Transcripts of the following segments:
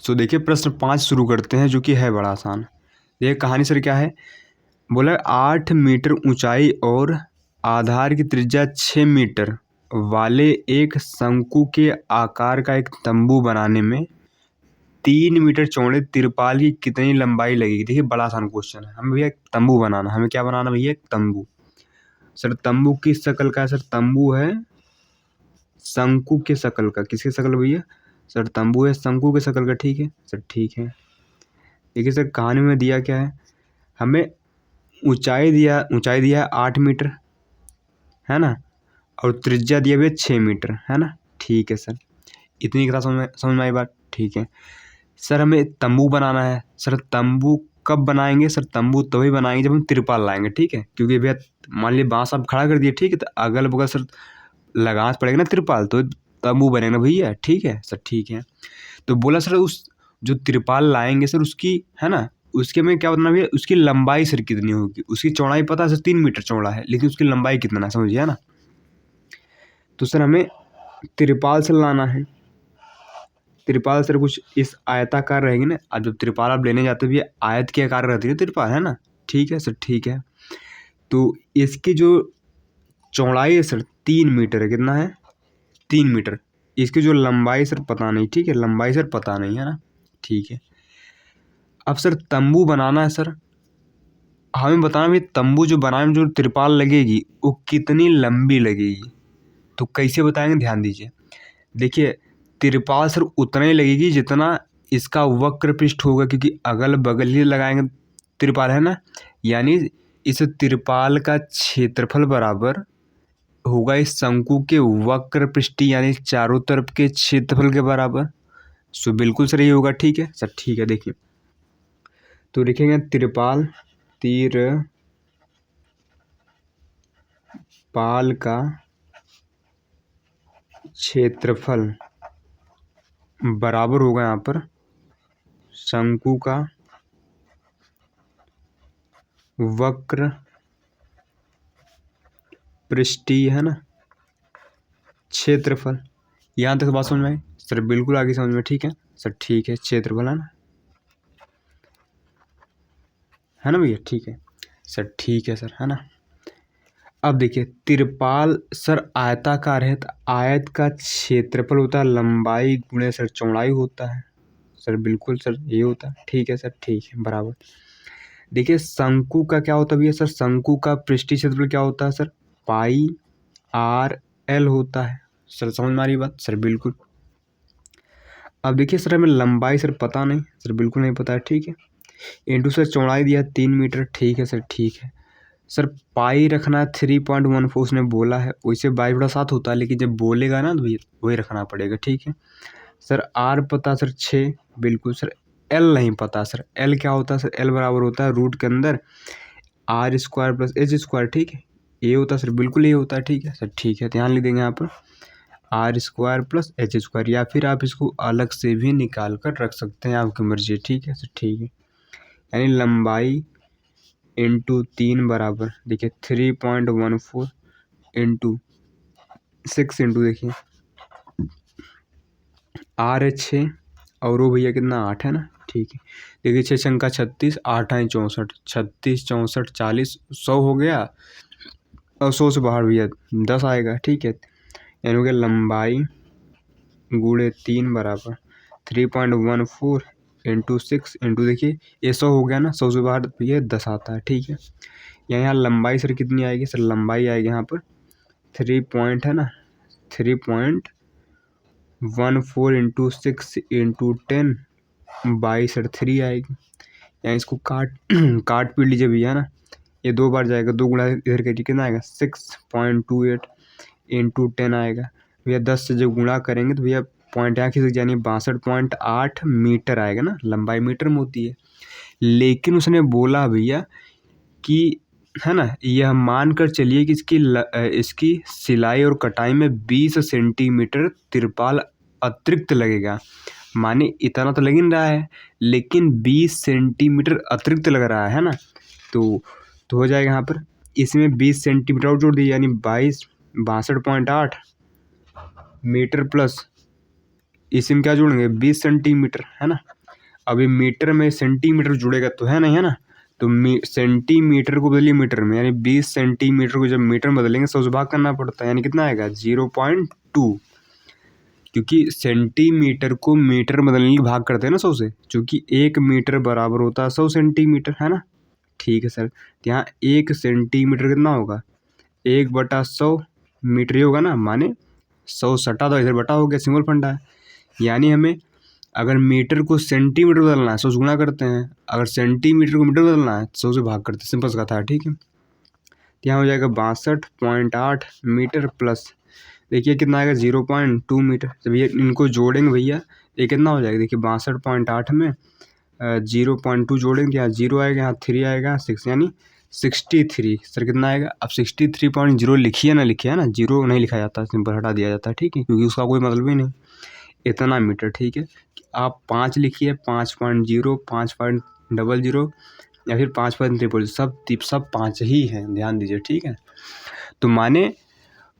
तो देखिए प्रश्न 5 शुरू करते हैं, जो कि है बड़ा आसान। ये कहानी सर क्या है, बोला 8 मीटर ऊंचाई और आधार की त्रिज्या 6 मीटर वाले एक शंकु के आकार का एक तंबू बनाने में 3 मीटर चौड़े तिरपाल की कितनी लंबाई लगेगी। देखिए बड़ा आसान क्वेश्चन है। हमें भैया एक तंबू बनाना, हमें क्या बनाना भैया, एक तंबू। सर तंबू किस शक्ल का है, सर तंबू है शंकु के शक्ल का। किसके शक्ल भैया, सर तंबू है शंकु के शक्ल का। ठीक है सर, ठीक है। देखिए सर कहानी में दिया क्या है, हमें ऊंचाई दिया है 8 मीटर, है ना, और त्रिज्या दिया हुआ है 6 मीटर, है ना। ठीक है सर, इतनी कथा समझ में आई बात। ठीक है सर, हमें तंबू बनाना है। सर तंबू कब बनाएंगे, सर तंबू तभी बनाएंगे जब हम तिरपाल लाएंगे। ठीक है, क्योंकि भैया मान लीजिए बांस आप खड़ा कर दिए, ठीक है, तो अगल बगल सर लगाना पड़ेगा ना तिरपाल, तो तंबू बनेगा ना भैया। ठीक है सर, ठीक है। तो बोला सर उस जो तिरपाल लाएंगे सर उसकी, है ना, उसके में क्या बताना भैया, उसकी लंबाई सर कितनी होगी। उसकी चौड़ाई पता है सर 3 मीटर चौड़ा है, लेकिन उसकी लंबाई कितना है समझिए, है ना। तो सर हमें तिरपाल से लाना है। तिरपाल सर कुछ इस आयताकार रहेगी ना, अब जब तिरपाल आप लेने जाते भी आयत के आकार रहती है तिरपाल, है ना। ठीक है सर, ठीक है। तो इसकी जो चौड़ाई है सर 3 मीटर है। कितना है, 3 मीटर। इसकी जो लंबाई सर पता नहीं। ठीक है, लंबाई सर पता नहीं, है ना। ठीक है, अब सर तंबू बनाना है सर, हमें बताना भी तंबू जो बनाने में जो तिरपाल लगेगी वो कितनी लंबी लगेगी। तो कैसे बताएंगे, ध्यान दीजिए। देखिए तिरपाल सर उतना ही लगेगी जितना इसका वक्र पृष्ठ होगा, क्योंकि अगल बगल ही लगाएंगे तिरपाल, है ना। यानी इस तिरपाल का क्षेत्रफल बराबर होगा इस शंकु के वक्र पृष्ठ, यानी चारों तरफ के क्षेत्रफल के बराबर। सो बिल्कुल सर ये होगा। ठीक है सर, ठीक है। देखिए तो लिखेंगे तिरपाल का क्षेत्रफल बराबर होगा यहाँ पर शंकु का वक्र पृष्ठीय, है ना, क्षेत्रफल। यहाँ तक बात समझ में आई सर, बिल्कुल आगे समझ में। ठीक है सर, ठीक है, क्षेत्रफल, है ना, है ना भैया। ठीक है सर, ठीक है सर, है ना। अब देखिए तिरपाल सर आयताकार है, तो आयत का क्षेत्रफल होता है लंबाई गुणे सर चौड़ाई होता है। सर बिल्कुल सर ये होता है। ठीक है सर, ठीक है, बराबर। देखिए शंकु का क्या होता है भैया, सर शंकु का पृष्ठीय क्षेत्रफल क्या होता है सर, पाई आर एल होता है। सर समझ में आ रही बात, सर बिल्कुल। अब देखिए सर हमें लंबाई सर पता नहीं, सर बिल्कुल नहीं पता है। ठीक है, इंटू सर चौड़ाई दिया 3 मीटर। ठीक है सर, ठीक है। सर पाई रखना है 3.14 उसने बोला है, वैसे 22/7 होता है, लेकिन जब बोलेगा ना तो वही रखना पड़ेगा। ठीक है सर, आर पता सर 6, बिल्कुल सर। एल नहीं पता सर, एल क्या होता है सर, एल बराबर होता है रूट के अंदर R square plus H square. ठीक है, ये होता है सर, बिल्कुल ये होता है। ठीक है सर, ठीक है, ध्यान लिख देंगे यहाँ पर R square plus H square, या फिर आप इसको अलग से भी निकाल कर रख सकते हैं, आपकी मर्जी। ठीक है सर, ठीक है। यानी लंबाई इंटू 3 बराबर, देखिए 3.14 इंटू 6 इंटू देखिए आर है 6 और वो भैया कितना 8 है ना। ठीक है, देखिए 6 छंका 36, 8 है 64, 36 64 40 100 हो गया, और 100 से बाहर भैया 10 आएगा। ठीक है, यानी हो गया लंबाई गुणे 3 बराबर 3.14 इंटू 6 इंटू देखिए ये 100 हो गया ना, 100 से बाहर भैया 10 आता है। ठीक है, यहाँ लंबाई सर कितनी आएगी, सर लंबाई आएगी यहाँ पर 3 पॉइंट, है ना, 3.14 इंटू 6 इंटू 10 बाई सर 3 आएगी। यहाँ इसको काट पीट लीजिए भैया ना, ये 2 बार जाएगा, 2 गुणा इधर करिए, कितना आएगा 6.28 इंटू 10 आएगा भैया। 10 से जब गुणा करेंगे तो भैया पॉइंट यहाँ खिसक यानी 62.8 मीटर आएगा ना, लंबाई मीटर में होती है। लेकिन उसने बोला भैया कि, है ना, यह मानकर चलिए कि इसकी सिलाई और कटाई में 20 सेंटीमीटर तिरपाल अतिरिक्त लगेगा। माने इतना तो लग ही नहीं रहा है, लेकिन 20 सेंटीमीटर अतिरिक्त लग रहा है ना। तो हो जाएगा यहाँ पर इसमें 20 सेंटीमीटर और जोड़ दीजिए, यानी 62.8 मीटर प्लस इसमें क्या जोड़ेंगे 20 सेंटीमीटर, है ना। अभी मीटर में सेंटीमीटर जुड़ेगा तो है नहीं, है ना। तो सेंटीमीटर को बदलिए मीटर में, यानी 20 सेंटीमीटर को जब मीटर में बदलेंगे 100 से भाग करना पड़ता है, यानी कितना आएगा 0.2, क्योंकि सेंटीमीटर को मीटर में बदलने के भाग करते हैं ना 100 से, क्योंकि 1 मीटर बराबर होता है 100 सेंटीमीटर, है ना। ठीक है सर, तो यहाँ 1 सेंटीमीटर कितना होगा 1/100 मीटर ही होगा ना, माने 100 सटा तो इधर बटा हो गया, सिंपल फंडा है। यानी हमें अगर मीटर को सेंटीमीटर बदलना है 100 से गुणा करते हैं, अगर सेंटीमीटर को मीटर बदलना है 100 से भाग करते हैं, सिंपल सा था। ठीक है, तो यहाँ हो जाएगा 62.8 मीटर प्लस देखिए कितना आएगा 0.2 मीटर। जब ये इनको जोड़ेंगे भैया ये कितना हो जाएगा, देखिए 62.8 में 0.2 जोड़ेंगे, यहाँ 0 आएगा, यहाँ 3 आएगा 6, यानी 63। सर कितना आएगा, अब 63.0 लिखिए ना, लिखिए है ना, 0 नहीं लिखा जाता, सिंपल हटा दिया जाता है। ठीक है, क्योंकि उसका कोई मतलब ही नहीं, इतना मीटर। ठीक है, आप 5 लिखिए, 5.0, 5.00 या फिर 5.3, सब 5 ही हैं, ध्यान दीजिए। ठीक है, तो माने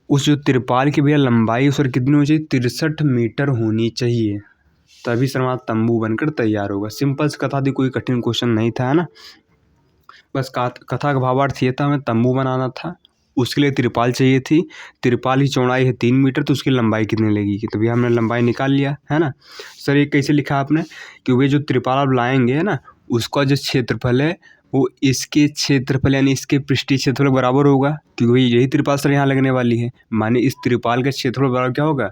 उस जो तिरपाल की भैया लंबाई सर कितनी होनी चाहिए, 63 मीटर होनी चाहिए, तभी सर हमारा तंबू बनकर तैयार होगा। सिंपल सी कथा थी, कोई कठिन क्वेश्चन नहीं था, है ना। बस कथा का भावार्थ ये था, हमें तंबू बनाना था, उसके लिए तिरपाल चाहिए थी। तिरपाल की चौड़ाई है 3 मीटर, तो उसकी लंबाई कितनी लगेगी, तो भैया हमने लंबाई निकाल लिया, है ना। सर ये कैसे लिखा आपने, क्योंकि जो तिरपाल आप लाएंगे है ना, उसका जो क्षेत्रफल है वो इसके क्षेत्रफल यानी इसके पृष्ठीय क्षेत्रफल बराबर होगा, क्योंकि यही तिरपाल सर यहाँ लगने वाली है। माने इस तिरपाल का क्षेत्रफल बराबर क्या होगा,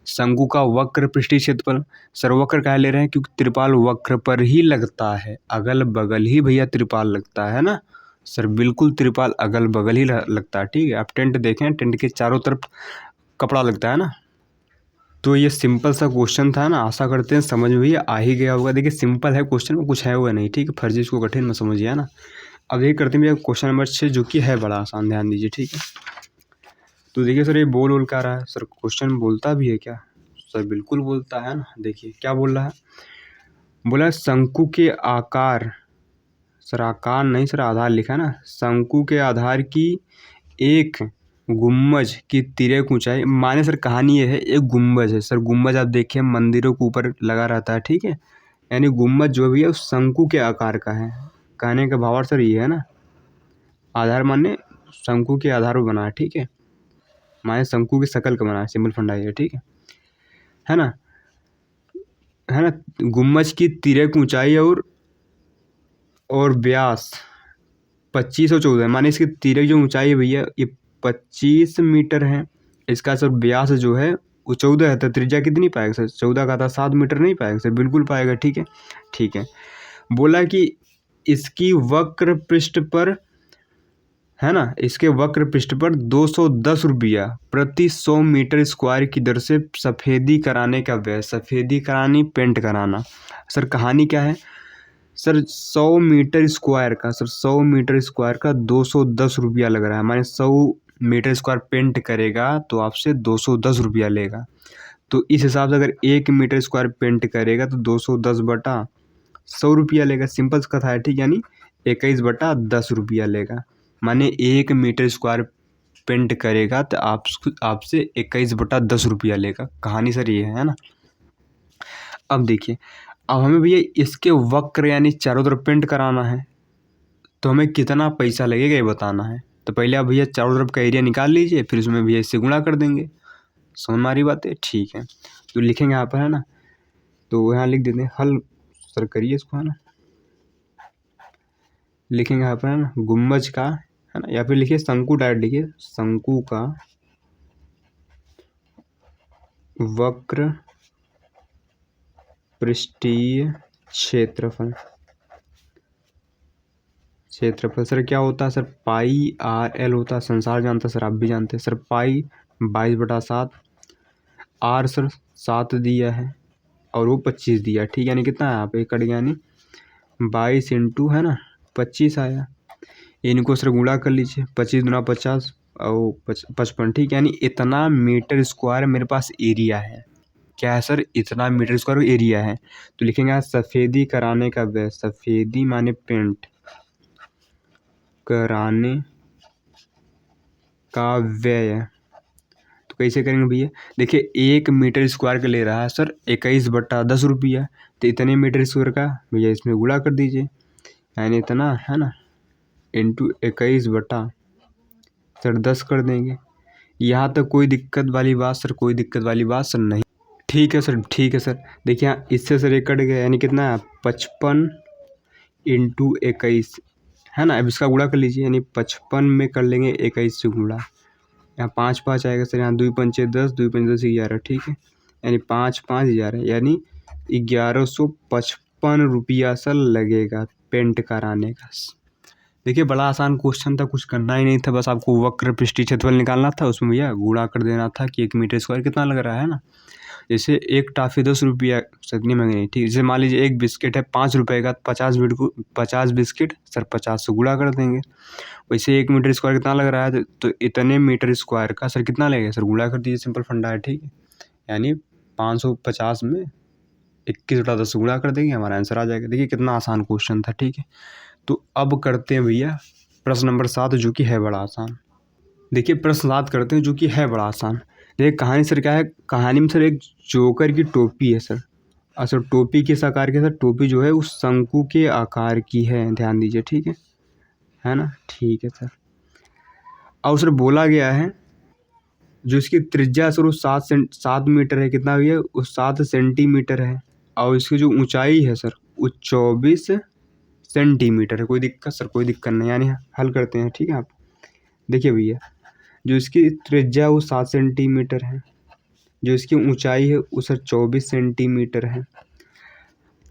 शंकु का वक्र पृष्ठीय क्षेत्रफल। सर वक्र क्या ले रहे हैं, क्योंकि त्रिपाल वक्र पर ही लगता है, अगल बगल ही भैया त्रिपाल लगता है ना सर, बिल्कुल त्रिपाल अगल बगल ही लगता है। ठीक है, आप टेंट देखें, टेंट के चारों तरफ कपड़ा लगता है ना। तो ये सिंपल सा क्वेश्चन था ना, आशा करते हैं समझ में भी आ ही गया होगा। देखिए सिंपल है क्वेश्चन में, कुछ है हुआ नहीं। ठीक है, फर्जी इसको कठिन मत समझिए, है ना। अब ये करते हैं भैया क्वेश्चन नंबर 6, जो कि है बड़ा आसान, ध्यान दीजिए। ठीक है, तो देखिए सर ये बोल क्या रहा है, सर क्वेश्चन बोलता भी है क्या, सर बिल्कुल बोलता है ना। देखिए क्या बोल रहा है, बोला शंकु के आकार, सर आकार नहीं सर आधार लिखा है ना, शंकु के आधार की एक गुम्बज की तिर्यक ऊंचाई, माने सर कहानी ये है, एक गुम्बज है सर, गुम्बज आप देखिए मंदिरों के ऊपर लगा रहता है। ठीक है, यानी गुम्बज जो भी है उस शंकु के आकार का है। कहने का भावार्थ सर ये है ना, आधार माने शंकु के आधार पर बना है। ठीक है, माने शंकु की शक्ल का बना है, सिंपल फंडा ये। ठीक है ना, है ना। गुम्बज की तिर्यक ऊंचाई और व्यास 25 और 14, माने इसकी तिर्यक जो ऊंचाई है भैया ये 25 मीटर है, इसका सर व्यास जो है वो 14 है, तो त्रिज्या कितनी पाएगा सर, 14 का था 7 मीटर नहीं पाएगा सर, बिल्कुल पाएगा। ठीक है, ठीक है, बोला कि इसकी वक्र पृष्ठ पर, है ना, इसके वक्र पृष्ठ पर 210 रुपया प्रति 100 मीटर स्क्वायर की दर से सफ़ेदी कराने का व्यय, सफ़ेदी करानी पेंट कराना। सर कहानी क्या है, सर 100 मीटर स्क्वायर का, सर 100 मीटर स्क्वायर का 210 रुपया लग रहा है, माने 100 मीटर स्क्वायर पेंट करेगा तो आपसे 210 रुपया लेगा। तो इस हिसाब से अगर 1 मीटर स्क्वायर पेंट करेगा तो 210/100 रुपया लेगा, सिंपल कथा है। ठीक, यानी 21/10 रुपया लेगा, माने 1 मीटर स्क्वायर पेंट करेगा तो आपसे 21/10 रुपया लेगा। कहानी सर ये है ना। अब देखिए, अब हमें भैया इसके वक्र यानी चारों तरफ पेंट कराना है, तो हमें कितना पैसा लगेगा ये बताना है। तो पहले आप भैया चारों तरफ का एरिया निकाल लीजिए, फिर उसमें भैया इससे गुणा कर देंगे, समझ में आ रही बात है। ठीक है, तो लिखेंगे यहाँ पर, है ना, तो यहाँ लिख देते हैं हल, सर करिए इसको, है ना, लिखेंगे यहाँ पर, है ना, गुम्बज का, है ना, या फिर लिखिए शंकु, डायरेक्ट लिखिए शंकु का वक्र पृष्ठीय क्षेत्रफल, क्षेत्रफल सर क्या होता है, सर πr/l होता है, संसार जानता है सर, आप भी जानते हैं सर। पाई 22/7, आर सर 7 दिया है और वो 25 दिया। ठीक, यानी कितना है, आप एक कट गया, यानी 22 इंटू, है ना, 25 आया। इनको सर गुणा कर लीजिए, 25 दूना 50 और 55। ठीक, यानी इतना मीटर स्क्वायर मेरे पास एरिया है। क्या है सर, इतना मीटर स्क्वायर एरिया है। तो लिखेंगे यहाँ सफ़ेदी कराने का व्यय, सफ़ेदी माने पेंट कराने का व्यय, तो कैसे करेंगे भैया, देखिए 1 मीटर स्क्वायर का ले रहा है सर 21/10 रुपया, तो इतने मीटर स्क्वायर का भैया इसमें गुणा कर दीजिए, यानी इतना है ना इंटू 21 बटा सर 10 कर देंगे। यहाँ तक कोई दिक्कत वाली बात सर? कोई दिक्कत वाली बात सर नहीं। ठीक है सर, ठीक है सर। देखिए यहाँ इससे सर एक कट गया, यानी कितना है 55 इंटू 21 है ना। अब इसका गुणा कर लीजिए, यानी 55 में कर लेंगे 21 से गुणा। यहाँ 5 5 आएगा सर, यहाँ 2 पंचे 10, 2 पंचे 10 11, ठीक है। यानी 5 5 11, यानी 1155 रुपया सर लगेगा पेंट कराने का। देखिए बड़ा आसान क्वेश्चन था, कुछ करना ही नहीं था, बस आपको वक्र पृष्ठीय क्षेत्रफल निकालना था, उसमें भैया गुणा कर देना था कि 1 मीटर स्क्वायर कितना लग रहा है ना। जैसे एक टाफ़ी 10 रुपया, इतनी महंगी नहीं, ठीक। जैसे मान लीजिए एक बिस्किट है 5 रुपये का, 50 बिस्किट सर 50 से गुणा कर देंगे। वैसे 1 मीटर स्क्वायर कितना लग रहा है, तो इतने मीटर स्क्वायर का सर कितना लगेगा सर, गुणा कर दीजिए, सिंपल फंडा है, ठीक है। यानी 550 में 21 बटा 10 गुणा कर देंगे, हमारा आंसर आ जाएगा। देखिए कितना आसान क्वेश्चन था, ठीक है। तो अब करते हैं भैया प्रश्न नंबर 7, जो कि है बड़ा आसान। देखिए प्रश्न 7 करते हैं, जो कि है बड़ा आसान। देखिए कहानी सर क्या है, कहानी में सर एक जोकर की टोपी है सर। सर टोपी किस आकार की है सर? टोपी जो है उस शंकु के आकार की है, ध्यान दीजिए, ठीक है ना। ठीक है सर। और सर बोला गया है जो इसकी त्रिज्या सर वो 7 मीटर है, कितना भैया, वो 7 सेंटीमीटर है। और इसकी जो ऊंचाई है सर वो 24 सेंटीमीटर है। कोई दिक्कत सर? कोई दिक्कत नहीं, यानी हल करते हैं, ठीक है। आप देखिए भैया जो इसकी त्रिज्या वो 7 सेंटीमीटर है, जो इसकी ऊंचाई है वो सर 24 सेंटीमीटर है।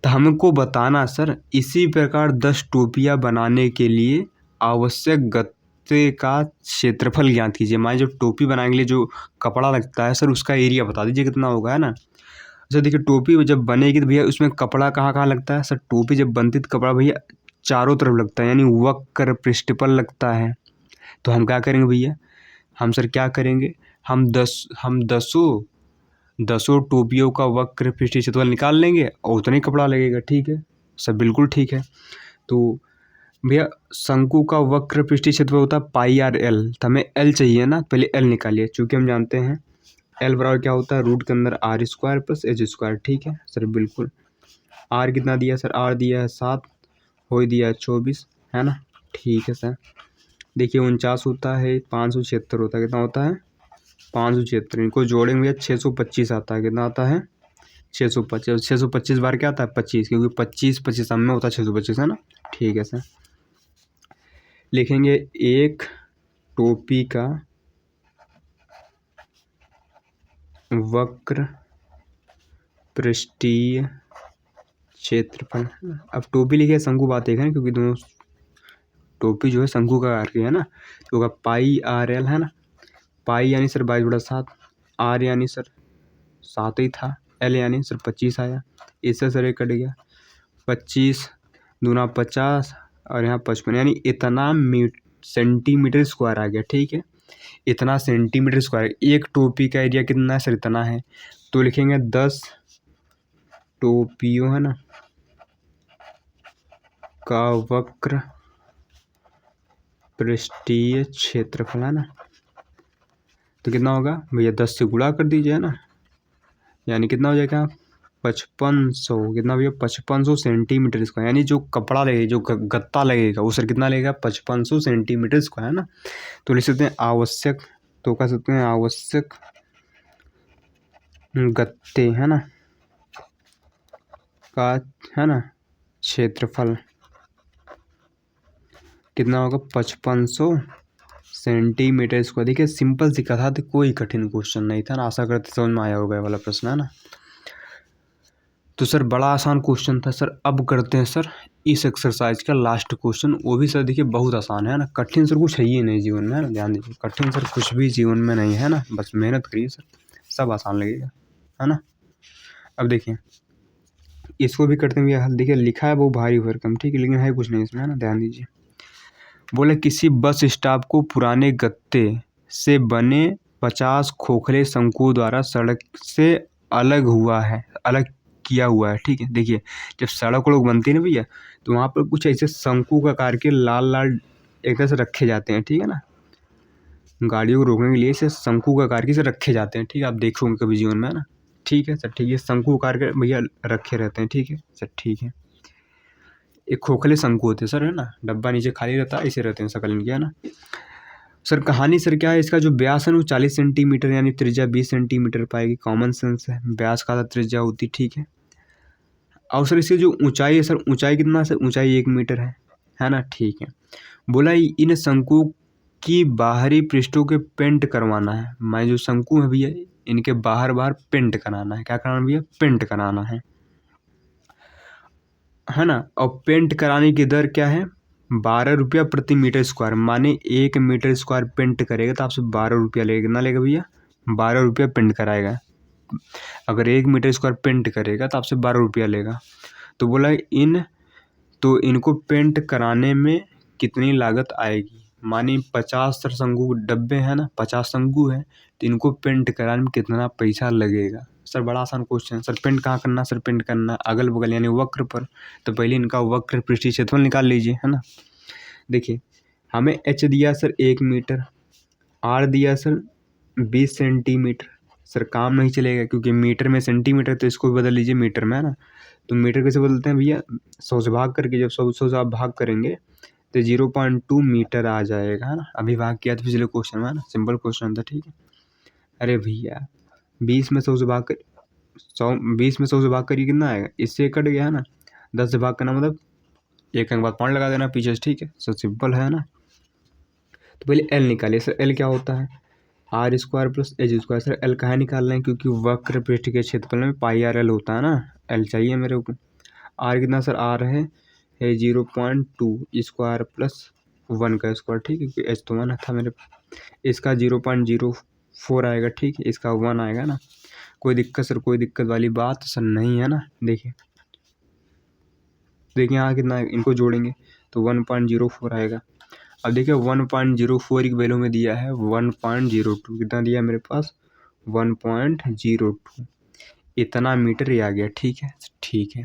तो हमको बताना सर इसी प्रकार 10 टोपियाँ बनाने के लिए आवश्यक गत्ते का क्षेत्रफल ज्ञात कीजिए। मान जो टोपी बनाने के लिए जो कपड़ा लगता है सर उसका एरिया बता दीजिए कितना होगा, है ना। अच्छा देखिए टोपी जब बनेगी तो भैया उसमें कपड़ा कहाँ कहाँ लगता है सर? टोपी जब बनती तो कपड़ा भैया चारों तरफ लगता है, यानी वक्र पृष्ठफल लगता है। तो हम क्या करेंगे भैया, हम सर क्या करेंगे, हम दसों टोपियों का वक्र पृष्ठीय क्षेत्रफल निकाल लेंगे और उतना ही कपड़ा लगेगा, ठीक है सर, बिल्कुल ठीक है। तो भैया शंकु का वक्र पृष्ठीय क्षेत्रफल होता है पाई आर एल, तो हमें एल चाहिए ना, पहले एल निकालिए, चूँकि हम जानते हैं एल बराबर क्या होता है, रूट के अंदर R square plus H square, ठीक है सर, बिल्कुल। आर कितना दिया सर? आर दिया है 7, हो दिया है 24, है ना, ठीक है सर। देखिए 49 होता है, 576 होता है, कितना होता है 576, इनको जोड़ेंगे भैया 625 आता है, कितना आता है 625। 625 बार क्या आता है 25, क्योंकि 25 25 में होता है 625, है ना, ठीक है सर। लिखेंगे एक टोपी का वक्र पृष्ठीय क्षेत्रफल। अब टोपी लिखे शंकु बात एक है, क्योंकि दोनों टोपी जो है शंकु का आकार की है ना, तो होगा पाई आर एल, है ना। पाई यानी सर 22/7, आर यानी सर 7 ही था, एल यानी सर 25 आया, इससे सर एक कट गया, 25 दूना 50 और यहाँ 55, यानी इतना सेंटीमीटर स्क्वायर आ गया, ठीक है। इतना सेंटीमीटर स्क्वायर, एक टोपी का एरिया कितना है सर? इतना है। तो लिखेंगे 10 टोपियों, है ना, का वक्र पृष्ठीय क्षेत्रफल, है ना। तो कितना होगा भैया 10 से गुणा कर दीजिए, है ना, यानी कितना हो जाएगा 5500, कितना भैया 5500 सेंटीमीटर स्क्वायर, यानी जो कपड़ा लगेगा, जो गत्ता लगेगा वो सर कितना लगेगा 5500 सेंटीमीटर स्क्वायर, है ना। तो लिख सकते हैं आवश्यक, तो कह सकते हैं आवश्यक गत्ते, है ना, का, है ना, क्षेत्रफल कितना होगा 5500 सेंटीमीटर स्क्वायर। देखिए सिंपल सी कथा थी, कोई कठिन क्वेश्चन नहीं था ना, आशा करते समझ में आया होगा वाला प्रश्न, है ना। तो सर बड़ा आसान क्वेश्चन था सर। अब करते हैं सर इस एक्सरसाइज का लास्ट क्वेश्चन, वो भी सर देखिए बहुत आसान है ना, कठिन सर कुछ है ही नहीं जीवन में, है ना, ध्यान दीजिए, कठिन सर कुछ भी जीवन में नहीं है ना, बस मेहनत करिए सर, सब आसान लगेगा, है ना। अब देखिए इसको भी करते हुए हल, देखिए लिखा है वो भारी भरकम, ठीक है, लेकिन है कुछ नहीं इसमें, है ना, ध्यान दीजिए। बोले किसी बस स्टॉप को पुराने गत्ते से बने 50 खोखले शंकुओं द्वारा सड़क से अलग किया हुआ है, ठीक है। देखिए जब सड़क लोग बनती है ना भैया, तो वहाँ पर कुछ ऐसे शंकु का आकार के लाल लाल एक तरह से रखे जाते हैं, ठीक है ना, गाड़ियों को रोकने के लिए इसे शंकु का आकार के से रखे जाते हैं, ठीक है, आप देखोगे कभी जीवन में, है ना। ठीक है सर, ठीक है। शंकु आकार के भैया रखे रहते हैं, ठीक है सर, ठीक है। एक खोखले शंकु होते हैं सर, है ना, डब्बा नीचे खाली रहता है, ऐसे रहते हैं शकल इनकी, है ना। सर कहानी सर क्या है, इसका जो व्यास है वो 40 सेंटीमीटर यानी त्रिज्या 20 सेंटीमीटर पाएगी। कॉमन सेंस है, व्यास का त्रिज्या होती, ठीक है। और सर इसकी जो ऊंचाई है सर, ऊंचाई कितना है सर, ऊंचाई 1 मीटर है ना, ठीक है। बोला इन शंकु की बाहरी पृष्ठों के पेंट करवाना है। मैं जो शंकु है भैया, इनके बाहर बाहर पेंट कराना है। क्या कराना भैया, पेंट कराना है ना। और पेंट कराने की दर क्या है, 12 रुपया प्रति मीटर स्क्वायर। माने 1 मीटर स्क्वायर पेंट करेगा तो आपसे 12 रुपया लेगा। कितना लेगा भैया, 12 रुपया पेंट कराएगा। अगर 1 मीटर स्क्वायर पेंट करेगा तो आपसे 12 रुपया लेगा। तो बोला तो इनको पेंट कराने में कितनी लागत आएगी। मानी 50 सर शंकु डब्बे हैं ना, 50 शंकु है, तो इनको पेंट कराने में कितना पैसा लगेगा। सर बड़ा आसान क्वेश्चन है। सर पेंट कहाँ करना, सर पेंट करना अगल बगल यानी वक्र पर। तो पहले इनका वक्र पृष्ठीय क्षेत्रफल निकाल लीजिए, है ना। देखिए हमें एच दिया सर 1 मीटर, आर दिया सर 20 सेंटीमीटर। सर काम नहीं चलेगा क्योंकि मीटर में सेंटीमीटर, तो इसको भी बदल लीजिए मीटर में, है ना। तो मीटर कैसे बदलते हैं भैया, 100 से भाग करके। जब 100 से आप भाग करेंगे तो 0.2 मीटर आ जाएगा, है ना। अभी भाग किया था पिछले क्वेश्चन में, है ना, सिंपल क्वेश्चन था, ठीक है। अरे भैया 20 में 100 से भाग कर 20 में 100 से भाग करिए, कितना आएगा, इससे कट गया, है ना। 10 से भाग करना मतलब एक अंक बाद पॉइंट लगा देना पीछे, ठीक है। सो सिंपल है ना। तो पहले एल निकालिए सर। एल क्या होता है, R square plus H square. Sir L कहाँ निकाल रहे हैं, क्योंकि वक्र पृष्ठ के क्षेत्रफल में पाई आर एल होता है ना। एल चाहिए मेरे को। आर कितना सर, आर है 0.2 स्क्वायर प्लस 1 का स्क्वायर, ठीक है, क्योंकि एच तो 1 था मेरे। इसका 0.04 आएगा, ठीक है, इसका 1 आएगा ना। कोई दिक्कत सर, कोई दिक्कत वाली बात सर नहीं है ना। देखिए देखिए यहाँ कितना है, इनको जोड़ेंगे तो 1.04 आएगा। अब देखिए 1.04 की वैल्यू में दिया है 1.02। कितना दिया है मेरे पास, 1.02। इतना मीटर ये आ गया, ठीक है, ठीक है।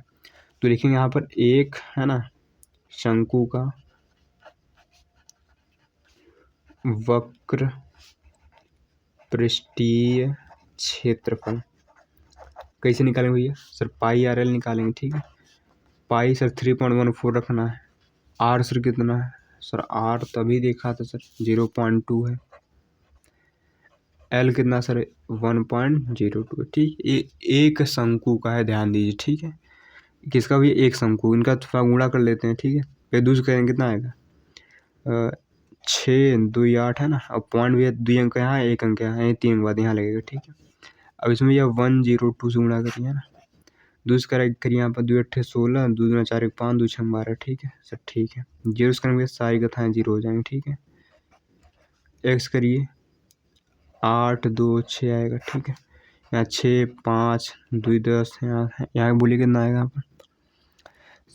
तो देखेंगे यहाँ पर एक है ना शंकु का वक्र पृष्ठीय क्षेत्रफल कैसे निकालेंगे भैया, सर पाई आर एल निकालेंगे, ठीक है। पाई सर 3.14 रखना है। आर सर कितना है, सर आर तभी देखा था सर 0.2 है। एल कितना सर 1.02, ठीक। एक शंकु का है, ध्यान दीजिए, ठीक है। किसका भी एक शंकु, इनका थोड़ा गुणा कर लेते हैं, ठीक है। फिर दूसरा करेंगे, कितना आएगा 6 2 8, है ना। अब पॉइंट भी है, 2 अंक यहाँ, 1 अंक यहाँ है, 3 अंक बाद यहाँ लगेगा, ठीक है। अब इसमें यह 102 से गुणा करिए, है ना। दूसरा करिए यहाँ पर 2 8 16, 2 दूना 4 1 5, 2 6 12, ठीक है सर, ठीक है। जीरो से करेंगे सारी कथाएँ जीरो हो जाएंगी, ठीक है। एक्स करिए 8 2 6 आएगा, ठीक है। यहाँ 6 5 2 10, यहाँ बोलिए कितना आएगा यहाँ पर,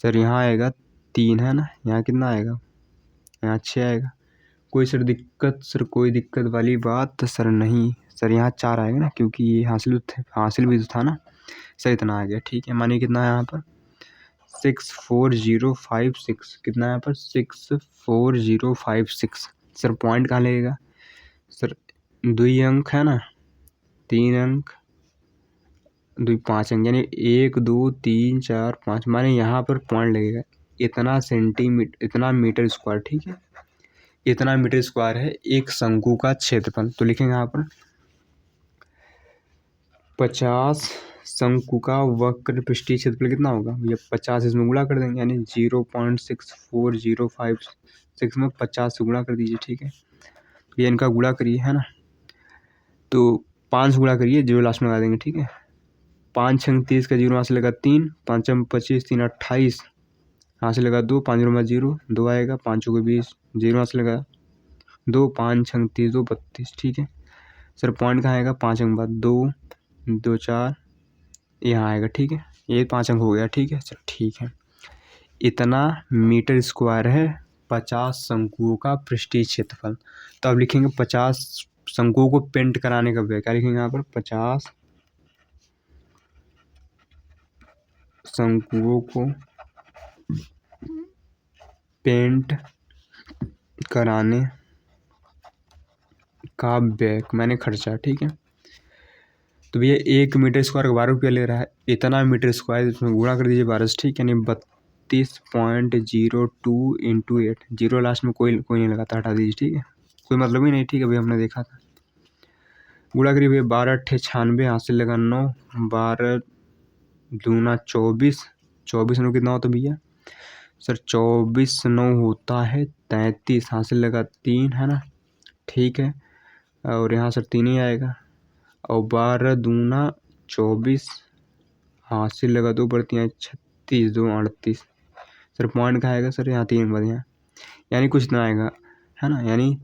सर यहाँ आएगा 3, है ना। यहाँ कितना आएगा, यहाँ 6 आएगा। कोई सर दिक्कत, सर कोई दिक्कत वाली बात तो सर नहीं। सर यहाँ 4 आएगा ना, क्योंकि ये हासिल भी तो था ना। सर इतना आ गया, ठीक है। मानिए कितना है यहाँ पर 64056। कितना है यहाँ पर 64056। सर पॉइंट कहाँ लगेगा, सर 2 अंक है ना, 3 अंक 2 5 अंक, यानी 1 2 3 4 5। माने यहाँ पर पॉइंट लगेगा इतना सेंटीमीटर, इतना मीटर स्क्वायर, ठीक है। इतना मीटर स्क्वायर है एक शंकु का क्षेत्रफल। तो लिखेंगे यहाँ पर 50 शंकु का वक्र पृष्ठीय क्षेत्रफल कितना होगा, ये 50 इसमें गुणा कर देंगे, यानी 0.6405 में 50 से गुणा कर दीजिए, ठीक है। ये इनका गुणा करिए, है ना। तो 5 से गुणा करिए, जीरो लास्ट में लगा देंगे, ठीक है। 5 6 30 का जीरो यहाँ से लगा 3, 5 25 3 28, यहाँ से लगा 2, 5 0 0 2 आएगा, 5 को 20, जीरो यहाँ से लगा 2, 5 6 30 2 32, ठीक है। सर पॉइंट कहाँ आएगा, 5 अंक बाद 2 2 4 यहाँ आएगा, ठीक है। ये 5 अंक हो गया, ठीक है सर, ठीक है। इतना मीटर स्क्वायर है 50 शंकुओं का पृष्ठीय क्षेत्रफल। तो अब लिखेंगे 50 शंकुओं को पेंट कराने का व्यय। क्या लिखेंगे यहाँ पर, 50 शंकुओं को पेंट कराने का व्यय मैंने खर्चा, ठीक है। तो भैया 1 मीटर स्क्वायर का 12 रुपया ले रहा है, इतना मीटर स्क्वायर इसमें गुणा कर दीजिए 12 से, ठीक है। यानी 32.02 इंटू 8, जीरो लास्ट में कोई नहीं लगाता, हटा दीजिए, ठीक है, कोई मतलब ही नहीं, ठीक है भैया, हमने देखा था। गुणा करिए भैया 12 अट्ठे 96, हासिल लगा 9, 12 दूना 24, 24 9 कितना होता भैया सर, 24 9 होता है 33, हासिल लगा 3, है ना, ठीक है। और यहाँ सर 3 ही आएगा, और 12 दूना 24, हासिल लगा 2 बढ़ती हैं 36, 2 38, सर पॉइंट कहाँ आएगा सर, यहाँ 3 बढ़ यहाँ, यानी कुछ ना आएगा, है ना, यानी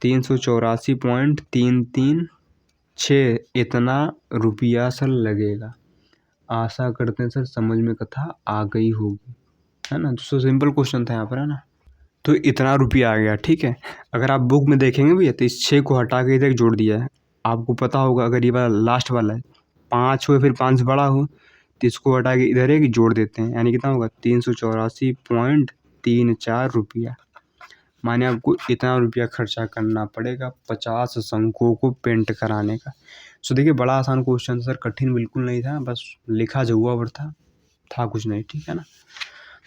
384.336 इतना रुपया सर लगेगा। आशा करते हैं सर समझ में कथा आ गई होगी, है ना। तो सिंपल क्वेश्चन था यहाँ पर, है ना। तो इतना रुपया आ गया, ठीक है। अगर आप बुक में देखेंगे भैया तो इस 6 को हटा के इधर जोड़ दिया है। आपको पता होगा अगर ये वाला लास्ट वाला है 5 हो फिर 5 बड़ा हो तो इसको हटा के इधर एक जोड़ देते हैं, यानी कितना होगा 384.34 रुपया। माने आपको इतना रुपया खर्चा करना पड़ेगा 50 शंकुओं को पेंट कराने का। सो देखिए बड़ा आसान क्वेश्चन सर, कठिन बिल्कुल नहीं था, बस लिखा जुआ पर था कुछ नहीं, ठीक है ना।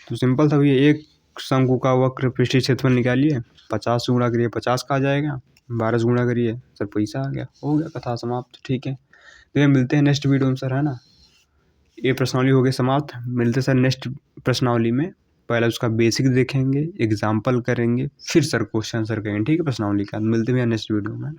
तो सिंपल था भैया, एक शंकु का वक्र पृष्ठीय क्षेत्रफल निकालिए, 50 से गुणा करिए 50 का आ जाएगा, 12 से गुणा करिए सर पैसा आ गया, हो गया कथा समाप्त, ठीक है। तो ये मिलते हैं नेक्स्ट वीडियो में सर, है ना। ये प्रश्नावली हो गई समाप्त, मिलते सर नेक्स्ट प्रश्नावली में। पहले उसका बेसिक देखेंगे, एग्जाम्पल करेंगे, फिर सर क्वेश्चन सर करेंगे, ठीक है, प्रश्नावली का। मिलते हैं नेक्स्ट वीडियो में।